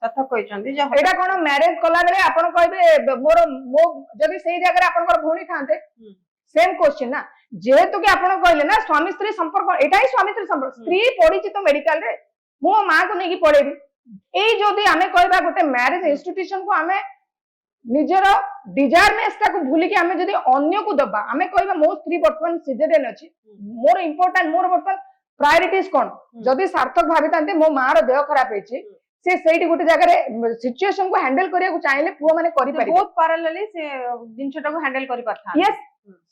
କଥା कहछन्ती जे एटा कोन मैरिज कला बेले आपण कहबे मोर मो जदी सेही जगह आपनकर भौणी थांते सेम क्वेश्चन ना जेहेतु कि आपण कहले ना स्वामी स्त्री संपर्क एटा ही स्वामी स्त्री संपर्क स्त्री पढिछि तो मेडिकल रे मो मां को नेकी पढेबी एई जदी हमें कहबा गोटे मैरिज इंस्टीट्यूशन को हमें निजर डिजायरनेस ता को भूली कि हमें जदी अन्य को दबा हमें कहबा मो स्त्री वर्तमान सिजरियन अछि मोर इंपोर्टेंट मोर वर्तमान प्रायोरिटीज कोन जदी सार्थक भाबितांते मो मां रो देह खराब हेछि से सेठी गोटे जगह रे सिचुएशन को हैंडल करिया को चाहिले पुओ माने करि पारि बहुत पैरेलली से जिनछटा को हैंडल करि परथा यस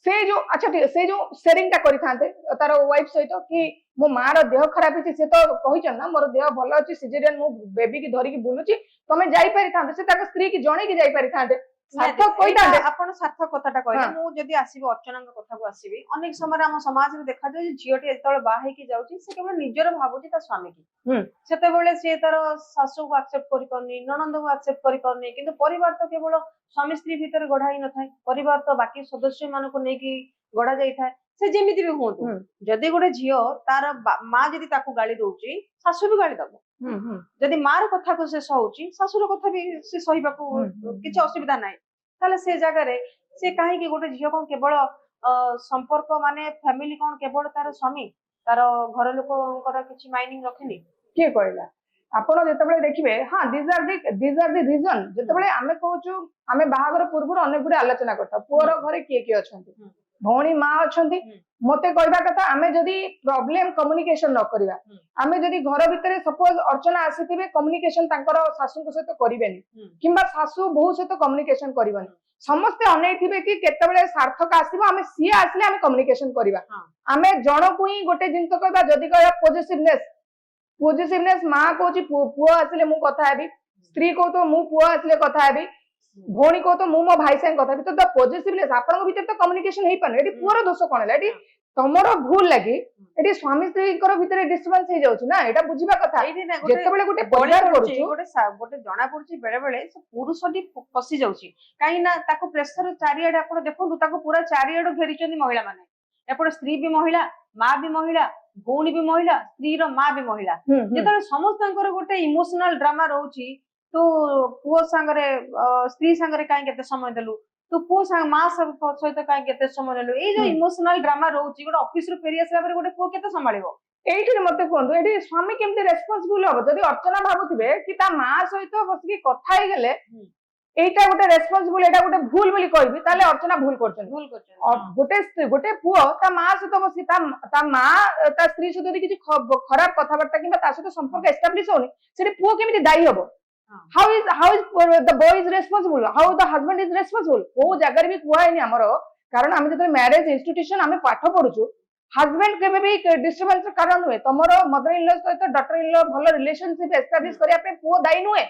से जो अच्छा ठीक से जो शेयरिंग ता करि थांते तार वाइफ सहित कि मो मां रो देह खराब हेछि से तो कहिछन ना मोर देह भलो अछि सिजरियन मो बेबी की धरि की बुलुची तमे जाई पारि थांते से ताक स्त्री की जणे की जाई पारि थांते सार्थक कहिता आपण सार्थक कथाटा कहले मु जदी आसीबो अर्चना कथा को आसीबी अनेक समय हम समाज रे देखा जाय झियोटी एतळ बाहे की जाउची से केवल निजर भाबुची ता स्वामी की सेते बेले से तार सासु को एक्सेप्ट करि परनी ननंद को एक्सेप्ट करि परनी किंतु परिवार तो केवल स्वामी स्त्री भीतर गढाई न थाय परिवार तो बाकी सदस्य मान को नेकी गढा जाई थाय से जेमिति भी होंतु जदी गोटे झियो तार मां जदी ताकू गाली दोउची सासु भी गाली दबो जदी मार कथा को से सहउची सासुर कथा भी से सहिबा को किछ असुविधा नाही ताले से जगह रे से काहे कि गोटे झियो कोन केवल संपर्क माने फैमिली कोन केवल तार स्वामी तार घर लोककर किछ माइनिंग रखेनी के कहला आपण जेतबेले देखिबे हां दीज आर द रीजन जेतबेले आमे कहूछु आमे बाहागर पूर्व अनेक गुडे आलोचना करता पुअर घरे के अछंती भौणी मां अछंती मते कहबा कथा आमे जदी प्रॉब्लम कम्युनिकेशन न करबा आमे जदी घर भितरे सपोज अर्चना आसीथिबे कम्युनिकेशन तांकर सासु को सहित करिवेनी किंबा सासु बहु सहित कम्युनिकेशन करिवनी समस्त अनेथिबे कि केतबेले सार्थक आसीबो आमे सिए आसले आमे कम्युनिकेशन करबा आमे जण को ही गोटे जिंस कहबा जदी कहबा पॉजिटिवनेस मां कहूची पुओ आसले मु कथा हेबी स्त्री को तो मु पुओ आसले कथा हेबी भौणी को तो मु मो भाई संग कथा हेबी तो द पॉजिटिवनेस आपन भीतर तो कम्युनिकेशन हेई पाने एटी पुओर दोष कोन है एटी तमरो भूल लागि एटी स्वामी स्त्री कर भीतर डिस्टर्बेंस हे जाउची ना एटा बुझिबा कथा जेतेबेले गोटे परिवार करूची गोटे जणा पड़ची बेले बेले से पुरुषटी फसी जाउची काई ना ताको प्रेशर चारियाडे आपण देखो ताको पूरा चारियाडो घेरिचंदी महिला माने एपड़ स्त्री भी महिला मां भी महिला भौणी भी महिला स्त्री रो मां भी महिला जेतले समस्तंकर गोटे इमोशनल ड्रामा रहउची तो पुओ संगरे स्त्री संगरे काई केते समय देलु तो पुओ संग मां सब सहित काई केते समय देलु ए जो इमोशनल ड्रामा रहउची गोटे ऑफिस रो फेरी आसला पर गोटे पुओ केते संभाळिबो एठी मते कोंदो एठी स्वामी केमते रेस्पोंसिबल हो जदी अर्चना भाबुथिबे कि ता मां सहित बसकी कथा हे गेले एटा गोटे रेस्पोंसिबल एटा गोटे भूल बोली कहबी ताले अर्चना भूल करछन गोटे गोटे पुओ ता मां सहित बसी ता मां ता स्त्री सहित किछि खराब कथा बार्ता किबा ता सहित संपर्क एस्टैब्लिश होनी सेठी पुओ केमिति दायी हबो how is the boy is responsible how the husband is responsible को जगह भी कुआ है हमरो कारण हम जते मैरिज इंस्टीट्यूशन हमें पाठ पढुछु हस्बैंड केबे भी डिस्टर्बेंस कारण हुए तमरो मदर इन लॉ सहित डॉटर इन लॉ भलो रिलेशनशिप एस्टैब्लिश करिया पे पुओ दायी नुए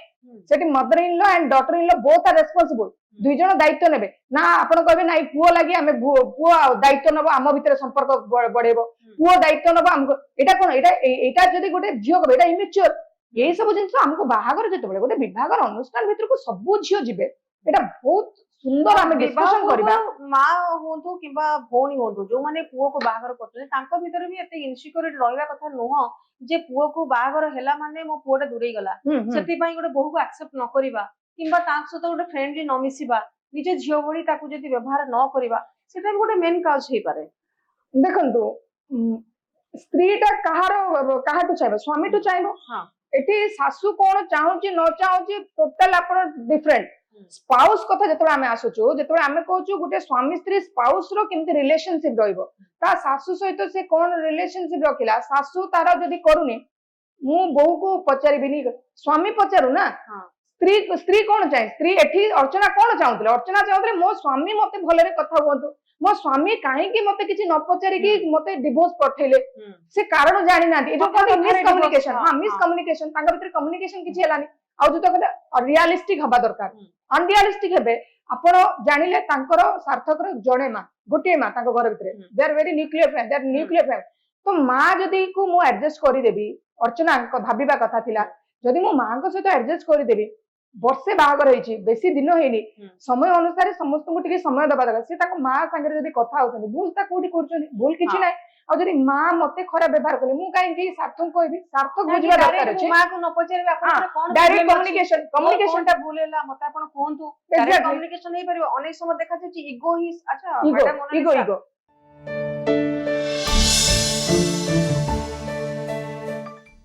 सेठी mother in law and daughter in law both are responsible दुई जण दायित्व नेबे ना आपण कहबे नाही पुओ लागि हमें पुओ दायित्व नबो आम भितर संपर्क बढ़ेबो पुओ दायित्व नबो हमको एटा कोन एटा जदी गोटे जियो कहबे एटा इमेच्योर यही सब जिन हमको बाहागर जेतबेले गोटे विवाहर अनुष्ठान भीतर को सब झियो जिबे एटा बहुत सुंदर हमें डिस्कशन करबा मां होंतु किबा भौणी होंतु जो माने पुओ को बाहागर करते तांको भीतर भी एते इनसिक्योरिटी रहबा कथा नुह जे पुओ को बाहागर हैला माने मो पुओटा दूरै गला सेति पई गोटे बहु को एक्सेप्ट न करिबा किबा तांक सतो गोटे फ्रेंडली न मिसिबा निजे झियो भली ताकू जदी व्यवहार न करिबा सेटा गोटे मेन काज हे पारे देखंतु स्त्रीटा काहाटू चाहबो स्वामी टू चाहबो हां एटी सासु कोन चाहूची न चाहूची टोटल आपण डिफरेंट स्पाउस कथा जेतबे हमें आसुचो जेतबे हमें कहूचो गोटे स्वामी स्त्री स्पाउस रो केमती रिलेशनशिप रहइबो ता सासु सहित से कोन रिलेशनशिप रखिला सासु तारा जदी करूनी मु बहु को पचारिबिनी स्वामी पचारु ना स्त्री कोन चाहे स्त्री एठी अर्चना कोन चाहुतले अर्चना चाहुतले मो स्वामी मते भलरे कथा होंतु मो स्वामी काहे कि मते किछि न पचारि कि मते डिवोर्स पठैले से कारण जानि ना ए जो कहते मिस कम्युनिकेशन हां मिस कम्युनिकेशन तांगा भीतर कम्युनिकेशन किछि हलानी आ जो तो कहते रियलिस्टिक हबा दरकार अनरियलिस्टिक हेबे आपण जानिले तांकर सार्थक रो जणे मा गोटे मा तांको घर भीतर they are very nuclear friend तो मां जदी को मु एडजस्ट करि देबी अर्चना को भाबिबा कथा थिला जदी मो मां को सहित एडजस्ट करि देबी वर्षे बाहागर होइछि बेसी दिन होइनी समय अनुसार समस्त को टिके समय दबा दरकार से ताको मां संगे जदी कथा होतनी भूल ता कोठी करछनी भूल किछि नै ଆଉ ଯଦି ମା ମତେ ଖରାପ ବ୍ୟବହାର କଲେ ମୁଁ କାହିଁକି ସାର୍ଥକ କହିବି ସାର୍ଥକ ବୁଝିବା ଦରକାର ଅଛି ମାକୁ ନ ପଚାରିବେ ଆପଣଙ୍କର କଣ ଡାଇରେକ୍ଟ କମ୍ୟୁନିକେସନ ଟା ଭୁଲ ହେଲା ମତେ ଆପଣ କୁହନ୍ତୁ Exactly. କମ୍ୟୁନିକେସନ ହେଇପାରିବ ଅନେକ ସମୟ ଦେଖାଯାଉଛି ଇଗୋ ହିଁ ଆଚ୍ଛା ଇଗୋ ମ୍ୟାଡାମ ଇଗୋ ଇଗୋ